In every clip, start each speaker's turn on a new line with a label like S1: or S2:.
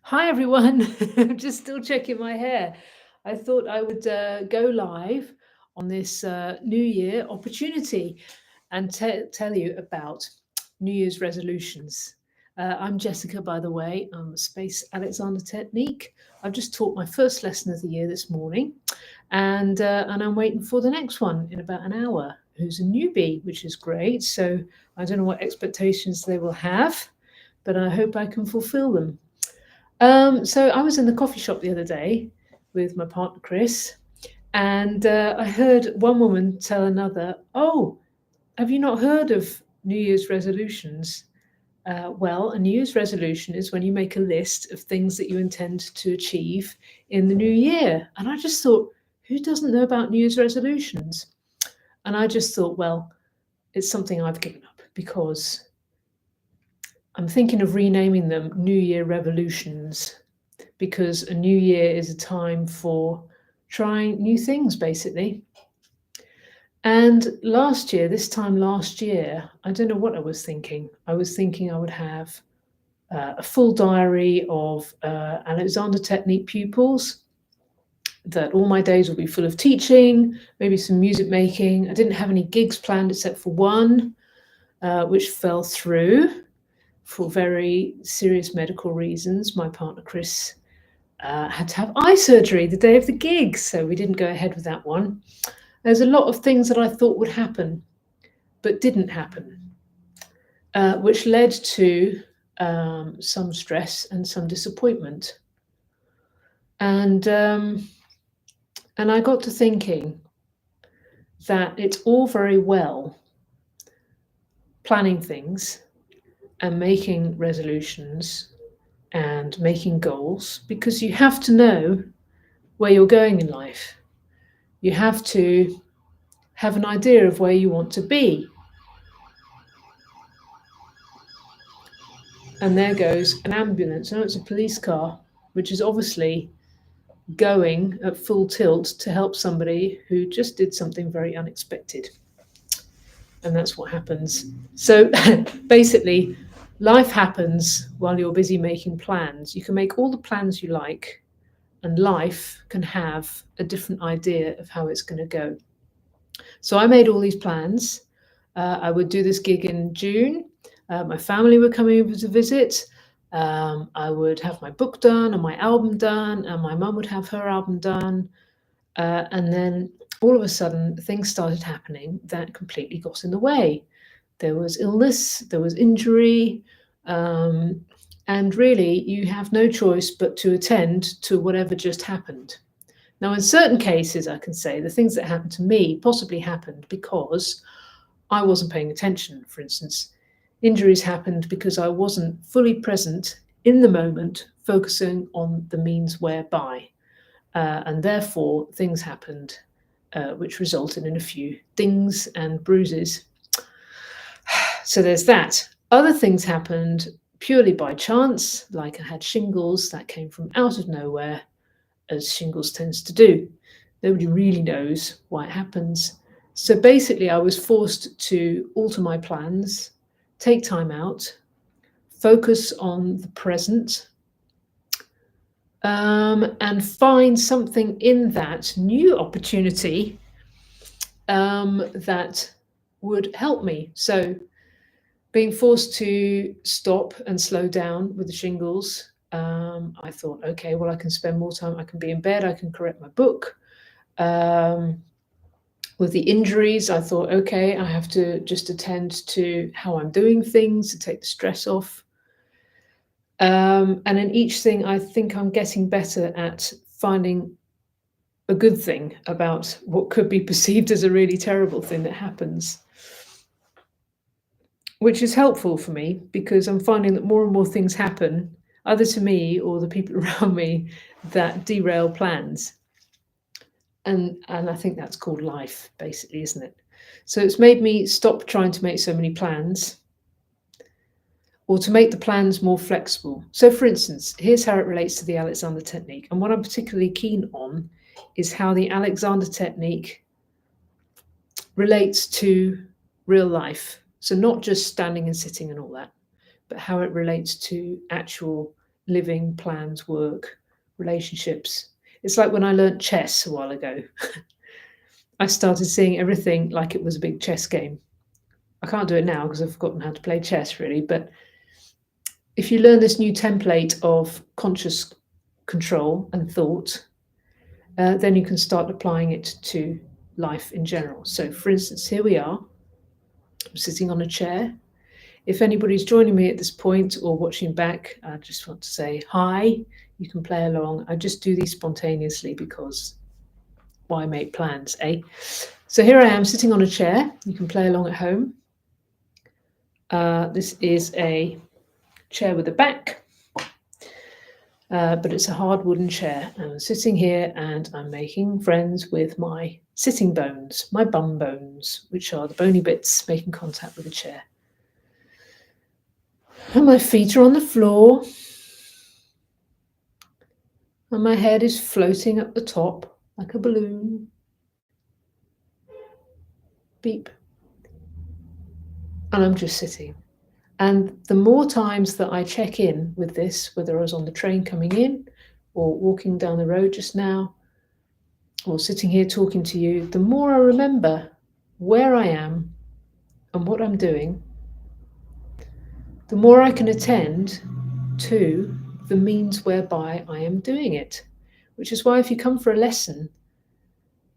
S1: Hi everyone. I'm just still checking my hair. I thought I would go live on this New Year opportunity and tell you about New Year's resolutions. I'm Jessica, by the way. I'm a Space Alexander Technique. I've just taught my first lesson of the year this morning, and I'm waiting for the next one in about an hour. Who's a newbie, which is great. So I don't know what expectations they will have, but I hope I can fulfill them. So I was in the coffee shop the other day with my partner Chris, and I heard one woman tell another, "Oh, have you not heard of New Year's resolutions?" Well, a New Year's resolution is when you make a list of things that you intend to achieve in the new year. And I just thought, who doesn't know about New Year's resolutions? And I just thought, well, it's something I've given up because I'm thinking of renaming them New Year revolutions, because a new year is a time for trying new things, basically. And this time last year, I don't know what I was thinking. I was thinking I would have a full diary of Alexander Technique pupils, that all my days would be full of teaching, maybe some music making. I didn't have any gigs planned except for one, which fell through for very serious medical reasons. My partner Chris had to have eye surgery the day of the gig, so we didn't go ahead with that one. There's a lot of things that I thought would happen, but didn't happen, which led to some stress and some disappointment. And I got to thinking that it's all very well planning things and making resolutions and making goals, because you have to know where you're going in life. You have to have an idea of where you want to be. And there goes an ambulance. No, it's a police car, which is obviously going at full tilt to help somebody who just did something very unexpected. And that's what happens. So basically, life happens while you're busy making plans. You can make all the plans you like, and life can have a different idea of how it's going to go. So I made all these plans. I would do this gig in June. My family were coming over to visit. I would have my book done and my album done, and my mum would have her album done. And then all of a sudden, things started happening that completely got in the way. There was illness, there was injury, and really you have no choice but to attend to whatever just happened. Now, in certain cases, I can say the things that happened to me possibly happened because I wasn't paying attention. For instance, injuries happened because I wasn't fully present in the moment, focusing on the means whereby. And therefore, things happened which resulted in a few dings and bruises. So there's that. Other things happened purely by chance, like I had shingles that came from out of nowhere, as shingles tends to do. Nobody really knows why it happens. So basically, I was forced to alter my plans, take time out, focus on the present, and find something in that new opportunity that would help me. So being forced to stop and slow down with the shingles, I thought, okay, well, I can spend more time. I can be in bed. I can correct my book. With the injuries, I thought, okay, I have to just attend to how I'm doing things to take the stress off. And in each thing, I think I'm getting better at finding a good thing about what could be perceived as a really terrible thing that happens, which is helpful for me because I'm finding that more and more things happen, either to me or the people around me, that derail plans. And I think that's called life, basically, isn't it? So it's made me stop trying to make so many plans, or to make the plans more flexible. So for instance, here's how it relates to the Alexander Technique. And what I'm particularly keen on is how the Alexander Technique relates to real life. So not just standing and sitting and all that, but how it relates to actual living, plans, work, relationships. It's like when I learnt chess a while ago. I started seeing everything like it was a big chess game. I can't do it now because I've forgotten how to play chess, really. But if you learn this new template of conscious control and thought, then you can start applying it to life in general. So, for instance, here we are. I'm sitting on a chair. If anybody's joining me at this point or watching back, I just want to say hi. You can play along. I just do these spontaneously because why make plans, eh? So here I am sitting on a chair. You can play along at home. This is a chair with a back, but it's a hard wooden chair. And I'm sitting here and I'm making friends with my sitting bones, my bum bones, which are the bony bits making contact with the chair. And my feet are on the floor. And my head is floating up the top like a balloon. Beep. And I'm just sitting. And the more times that I check in with this, whether I was on the train coming in or walking down the road just now or sitting here talking to you, the more I remember where I am and what I'm doing, the more I can attend to the means whereby I am doing it. Which is why if you come for a lesson,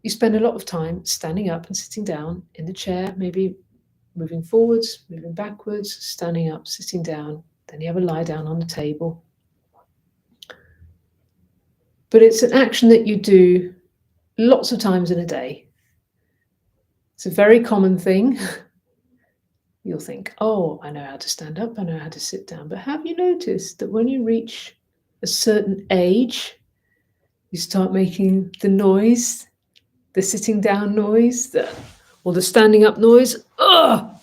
S1: you spend a lot of time standing up and sitting down in the chair, maybe moving forwards, moving backwards, standing up, sitting down. Then you have a lie down on the table. But it's an action that you do lots of times in a day. It's a very common thing. You'll think, oh, I know how to stand up, I know how to sit down. But have you noticed that when you reach a certain age, you start making the noise, the sitting down noise, or the standing up noise? Ugh!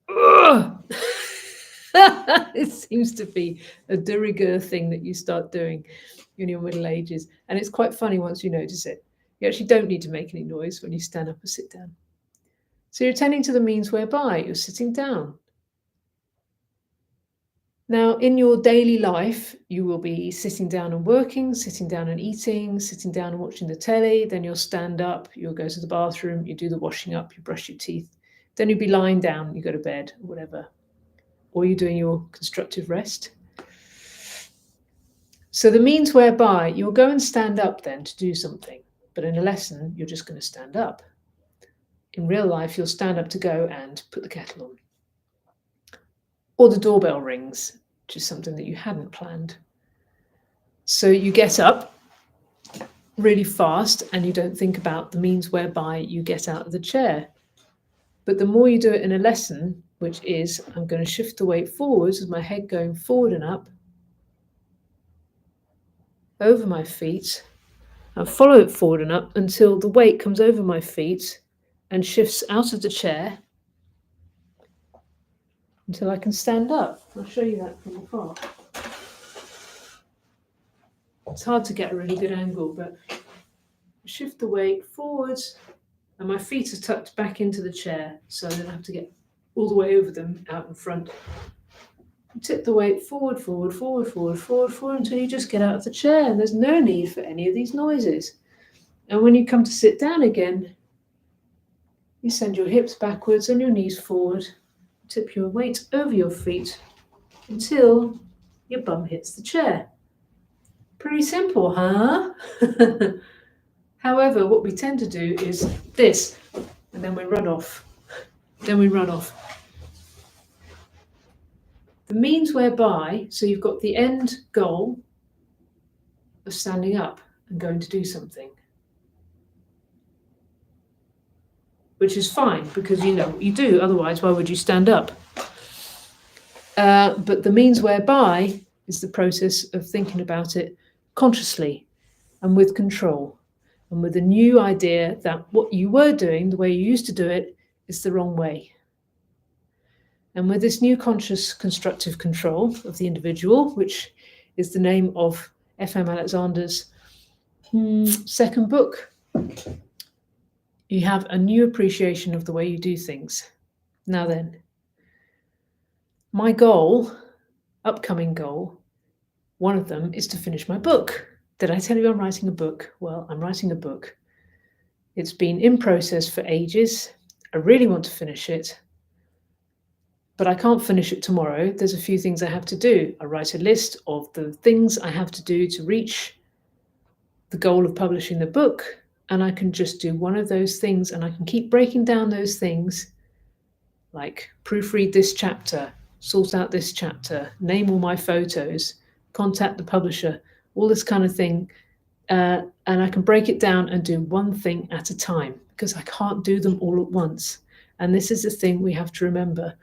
S1: Ugh! It seems to be a de rigueur thing that you start doing in your middle ages. And it's quite funny once you notice it. You actually don't need to make any noise when you stand up or sit down. So you're attending to the means whereby you're sitting down. Now, in your daily life, you will be sitting down and working, sitting down and eating, sitting down and watching the telly. Then you'll stand up, you'll go to the bathroom, you do the washing up, you brush your teeth. Then you'll be lying down, you go to bed, or whatever. Or you're doing your constructive rest. So the means whereby you'll go and stand up then to do something. But in a lesson, you're just going to stand up. In real life, you'll stand up to go and put the kettle on. Or the doorbell rings, which is something that you hadn't planned. So you get up really fast and you don't think about the means whereby you get out of the chair. But the more you do it in a lesson, which is I'm going to shift the weight forwards with my head going forward and up, over my feet, and follow it forward and up until the weight comes over my feet and shifts out of the chair until I can stand up. I'll show you that from afar. It's hard to get a really good angle, but shift the weight forwards and my feet are tucked back into the chair so I don't have to get all the way over them out in front. Tip the weight forward, forward, forward, forward, forward, forward until you just get out of the chair and there's no need for any of these noises. And when you come to sit down again, you send your hips backwards and your knees forward. Tip your weight over your feet until your bum hits the chair. Pretty simple, huh? However, what we tend to do is this, and then we run off. Then we run off. The means whereby, so you've got the end goal of standing up and going to do something, which is fine because you know what you do, otherwise why would you stand up? But the means whereby is the process of thinking about it consciously and with control and with a new idea that what you were doing, the way you used to do it, is the wrong way. And with this new conscious constructive control of the individual, which is the name of F.M. Alexander's second book, you have a new appreciation of the way you do things. Now then, my goal, upcoming goal, One of them is to finish my book. Did I tell you I'm writing a book? Well, I'm writing a book. It's been in process for ages. I really want to finish it, but I can't finish it tomorrow. There's a few things I have to do. I write a list of the things I have to do to reach the goal of publishing the book, and I can just do one of those things, and I can keep breaking down those things, like proofread this chapter, sort out this chapter, name all my photos, contact the publisher, all this kind of thing. And I can break it down and do one thing at a time, because I can't do them all at once. And this is the thing we have to remember.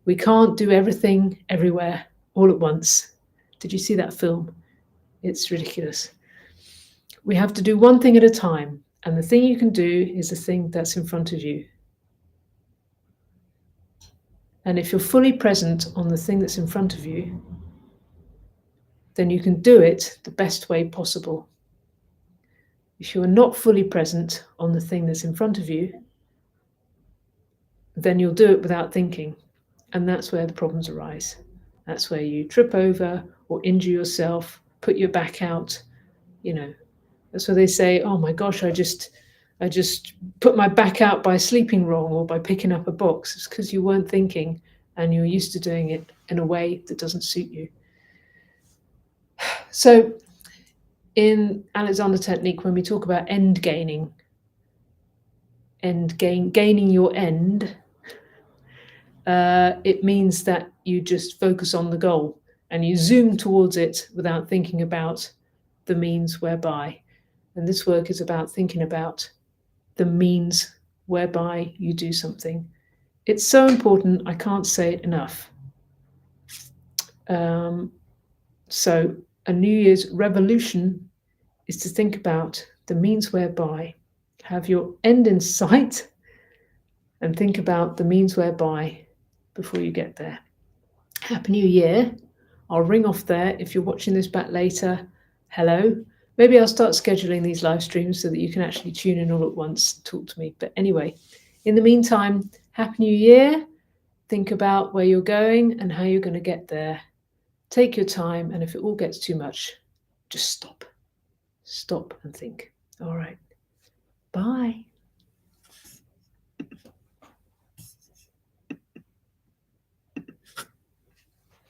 S1: We can't do everything everywhere all at once. Did you see that film? It's ridiculous. We have to do one thing at a time. And the thing you can do is the thing that's in front of you. And if you're fully present on the thing that's in front of you, then you can do it the best way possible. If you are not fully present on the thing that's in front of you, then you'll do it without thinking. And that's where the problems arise. That's where you trip over or injure yourself, put your back out. That's where they say, oh my gosh, I just put my back out by sleeping wrong or by picking up a box. It's because you weren't thinking and you're used to doing it in a way that doesn't suit you. So in Alexander technique, when we talk about gaining your end, it means that you just focus on the goal and you zoom towards it without thinking about the means whereby. And this work is about thinking about the means whereby you do something. It's so important, I can't say it enough. So a New Year's revolution is to think about the means whereby, have your end in sight, and think about the means whereby before you get there. Happy New Year. I'll ring off there. If you're watching this back later, hello. Maybe I'll start scheduling these live streams so that you can actually tune in all at once and talk to me. But anyway, in the meantime, Happy New Year. Think about where you're going and how you're going to get there. Take your time, and if it all gets too much, just stop. Stop and think. All right. Bye.